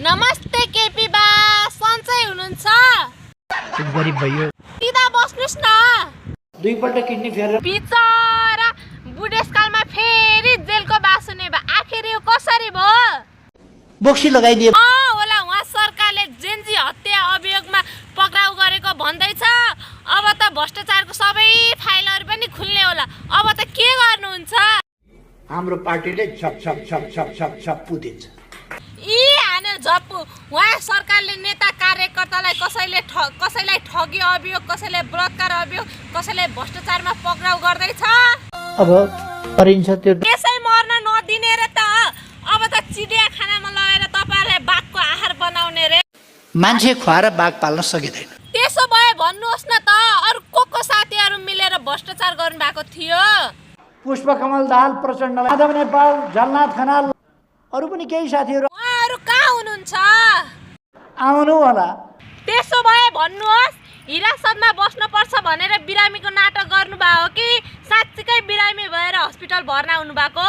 नमस्ते केपी बा, सन्चै हुनुहुन्छ? गरिब भयो सिधा बस्नुस् न। दुईपल्ट किडनी फेरेर बिचरा बुढेसकालमा फेरि जेलको बास हुने भए आखिर यो कसरी भयो? बोक्सी लगाइदिए होला उहाँ सरकारले जेन्जी हत्या अभियोगमा पक्राउ गरेको भन्दैछ। अब त भ्रष्टाचारको सबै फाइलहरू पनि खुल्ने होला। अब त के गर्नुहुन्छ? हाम्रो पार्टीले छप छप छप छप छप छप पुदिन्छ। हाने झप्पु। उहाँ सरकारले नेता कार्यकर्तालाई कसैलाई ठगी अभियोग, कसैले बलात्कार अभियोग, कसैले भ्रष्टाचारमा पक्राउ गर्दैछ। अब गरिन्छ त्यो त्यसै मर्न नदिने रे त। अब त चिडिया खानामा लगेर तपाईहरुले बाघको आहार बनाउने रे। मान्छे खुवाएर बाघ पाल्न सकिँदैन। त्यसो भए भन्नुहोस् न त, अरु को साथीहरु मिलेर भ्रष्टाचार गर्नु भएको थियो? पुष्पकमल दाहाल प्रचण्ड, माधव नेपाल, झलनाथ खनाल, अरू पनि केही साथीहरू उहाँहरु कहाँ हुनुहुन्छ? आउनु होला। त्यसो भए भन्नुहोस्, हिरासतमा बस्नुपर्छ भनेर बिरामीको नाटक गर्नुभयो हो कि साँच्चीकै बिरामी भएर हस्पिटल भर्ना हुनुभएको?